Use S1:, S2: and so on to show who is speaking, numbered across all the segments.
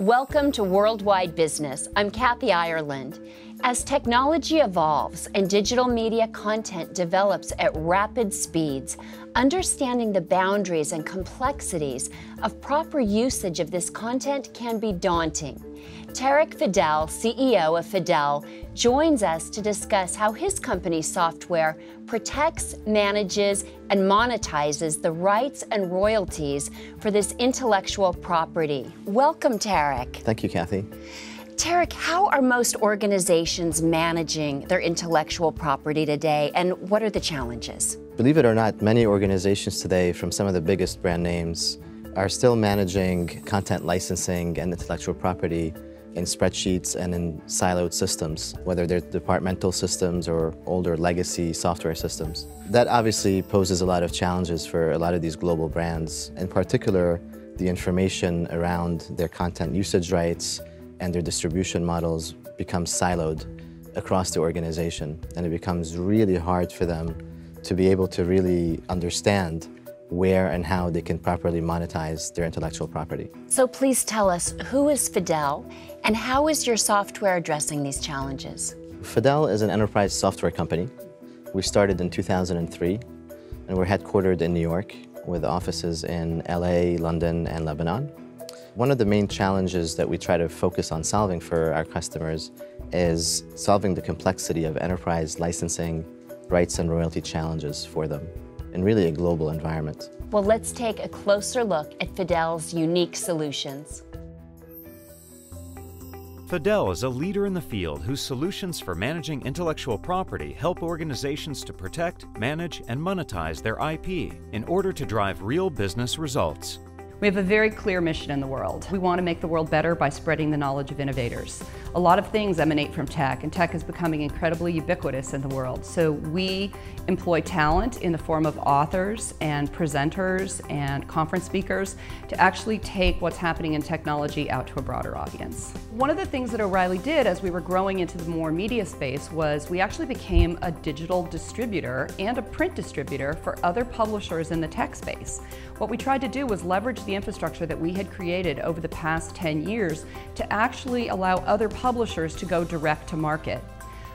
S1: Welcome to Worldwide Business. I'm Kathy Ireland. As technology evolves and digital media content develops at rapid speeds, understanding the boundaries and complexities of proper usage of this content can be daunting. Tarek Fadel, CEO of FADEL, joins us to discuss how his company's software protects, manages, and monetizes the rights and royalties for this intellectual property. Welcome, Tarek.
S2: Thank you, Kathy.
S1: Tarek, how are most organizations managing their intellectual property today, and what are the challenges?
S2: Believe it or not, many organizations today, from some of the biggest brand names, are still managing content licensing and intellectual property in spreadsheets and in siloed systems, whether they're departmental systems or older legacy software systems. That obviously poses a lot of challenges for a lot of these global brands. In particular, the information around their content usage rights and their distribution models becomes siloed across the organization, and it becomes really hard for them to be able to really understand where and how they can properly monetize their intellectual property.
S1: So please tell us, who is FADEL and how is your software addressing these challenges?
S2: FADEL is an enterprise software company. We started in 2003, and we're headquartered in New York with offices in LA, London, and Lebanon. One of the main challenges that we try to focus on solving for our customers is solving the complexity of enterprise licensing, rights and royalty challenges for them in really a global environment.
S1: Well, let's take a closer look at FADEL's unique solutions.
S3: FADEL is a leader in the field whose solutions for managing intellectual property help organizations to protect, manage, and monetize their IP in order to drive real business results.
S4: We have a very clear mission in the world. We want to make the world better by spreading the knowledge of innovators. A lot of things emanate from tech, and tech is becoming incredibly ubiquitous in the world. So we employ talent in the form of authors and presenters and conference speakers to actually take what's happening in technology out to a broader audience. One of the things that O'Reilly did as we were growing into the more media space was we actually became a digital distributor and a print distributor for other publishers in the tech space. What we tried to do was leverage the infrastructure that we had created over the past 10 years to actually allow other publishers to go direct to market.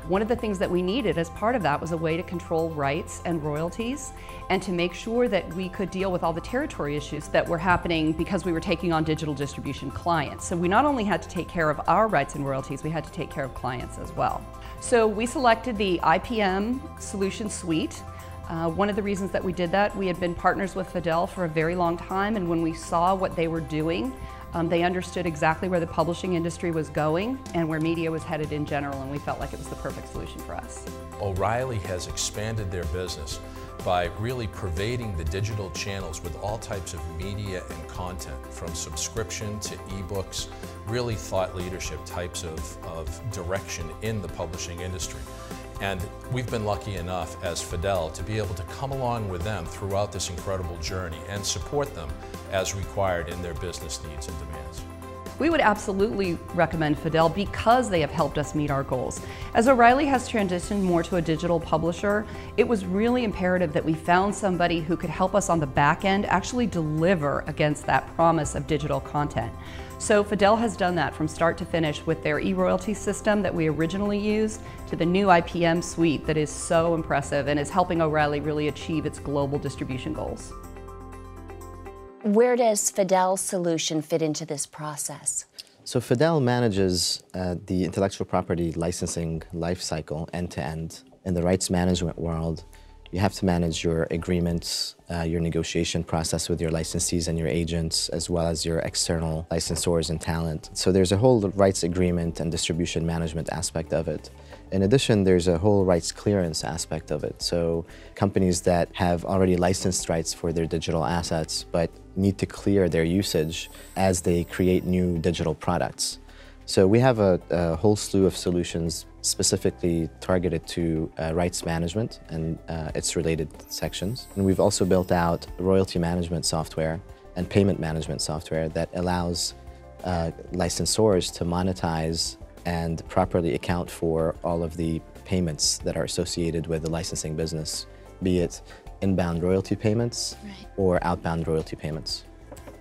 S4: One of the things that we needed as part of that was a way to control rights and royalties and to make sure that we could deal with all the territory issues that were happening because we were taking on digital distribution clients. So we not only had to take care of our rights and royalties, we had to take care of clients as well. So we selected the IPM solution suite. One of the reasons that we did that, we had been partners with FADEL for a very long time, and when we saw what they were doing, they understood exactly where the publishing industry was going and where media was headed in general, and we felt like it was the perfect solution for us.
S5: O'Reilly has expanded their business by really pervading the digital channels with all types of media and content, from subscription to ebooks, really thought leadership types of direction in the publishing industry. And we've been lucky enough as FADEL to be able to come along with them throughout this incredible journey and support them as required in their business needs and demands.
S4: We would absolutely recommend FADEL because they have helped us meet our goals. As O'Reilly has transitioned more to a digital publisher, it was really imperative that we found somebody who could help us on the back end actually deliver against that promise of digital content. So FADEL has done that from start to finish with their e-royalty system that we originally used to the new IPM suite that is so impressive and is helping O'Reilly really achieve its global distribution goals.
S1: Where does FADEL's solution fit into this process?
S2: So FADEL manages the intellectual property licensing lifecycle end-to-end. In the rights management world, you have to manage your agreements, your negotiation process with your licensees and your agents, as well as your external licensors and talent. So there's a whole rights agreement and distribution management aspect of it. In addition, there's a whole rights clearance aspect of it. So companies that have already licensed rights for their digital assets, but need to clear their usage as they create new digital products. So we have a whole slew of solutions specifically targeted to rights management and its related sections. And we've also built out royalty management software and payment management software that allows licensors to monetize and properly account for all of the payments that are associated with the licensing business, be it inbound royalty payments or outbound royalty payments.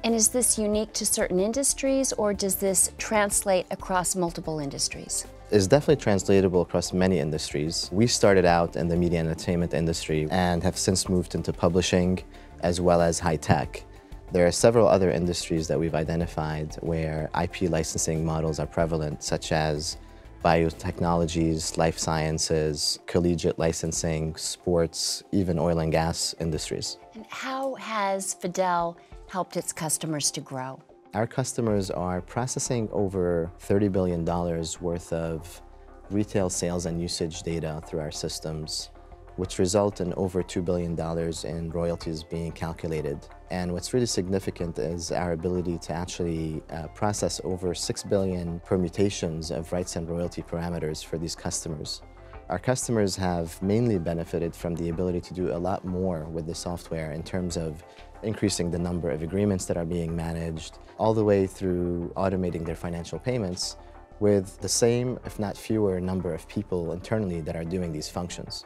S1: And is this unique to certain industries, or does this translate across multiple industries?
S2: It's definitely translatable across many industries. We started out in the media and entertainment industry and have since moved into publishing as well as high tech. There are several other industries that we've identified where IP licensing models are prevalent, such as biotechnologies, life sciences, collegiate licensing, sports, even oil and gas industries.
S1: And how has FADEL helped its customers to grow?
S2: Our customers are processing over $30 billion worth of retail sales and usage data through our systems, which result in over $2 billion in royalties being calculated. And what's really significant is our ability to actually process over 6 billion permutations of rights and royalty parameters for these customers. Our customers have mainly benefited from the ability to do a lot more with the software in terms of increasing the number of agreements that are being managed, all the way through automating their financial payments with the same, if not fewer, number of people internally that are doing these functions.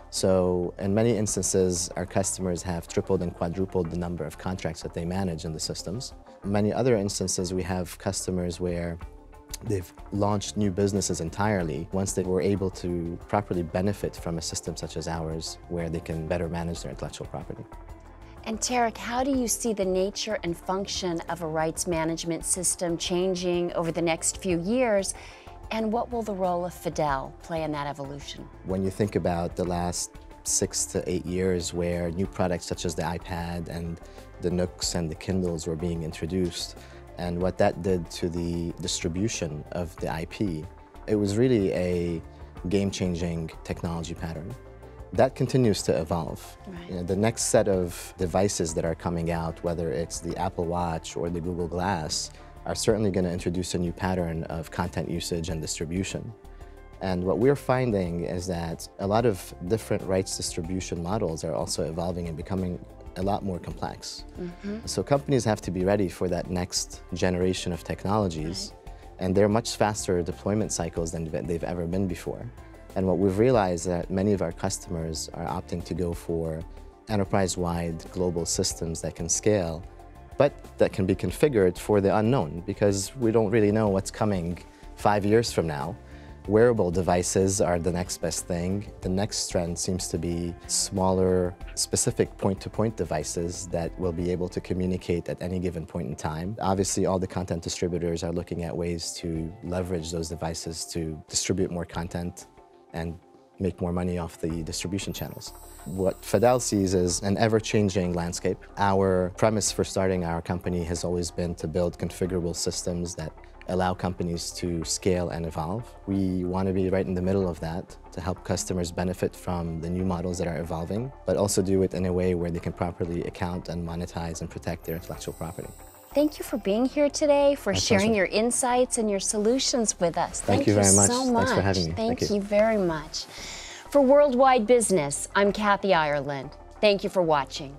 S2: So in many instances, our customers have tripled and quadrupled the number of contracts that they manage in the systems. In many other instances, we have customers where they've launched new businesses entirely once they were able to properly benefit from a system such as ours, where they can better manage their intellectual property.
S1: And Tarek, how do you see the nature and function of a rights management system changing over the next few years? And what will the role of FADEL play in that evolution?
S2: When you think about the last 6 to 8 years where new products such as the iPad and the Nooks and the Kindles were being introduced, and what that did to the distribution of the IP, it was really a game-changing technology pattern. That continues to evolve.
S1: Right.
S2: You know, the next set of devices that are coming out, whether it's the Apple Watch or the Google Glass, are certainly going to introduce a new pattern of content usage and distribution. And what we're finding is that a lot of different rights distribution models are also evolving and becoming a lot more complex. So companies have to be ready for that next generation of technologies, and they're much faster deployment cycles than they've ever been before. And what we've realized is that many of our customers are opting to go for enterprise-wide global systems that can scale, but that can be configured for the unknown, because we don't really know what's coming 5 years from now. Wearable devices are the next best thing. The next trend seems to be smaller, specific point-to-point devices that will be able to communicate at any given point in time. Obviously, all the content distributors are looking at ways to leverage those devices to distribute more content and make more money off the distribution channels. What FADEL sees is an ever-changing landscape. Our premise for starting our company has always been to build configurable systems that allow companies to scale and evolve. We want to be right in the middle of that to help customers benefit from the new models that are evolving, but also do it in a way where they can properly account and monetize and protect their intellectual property.
S1: Thank you for being here today, for sharing
S2: pleasure.
S1: your insights and your solutions with us.
S2: Thank you very much.
S1: So much.
S2: Thanks for having me.
S1: Thank you very much. For Worldwide Business, I'm Kathy Ireland. Thank you for watching.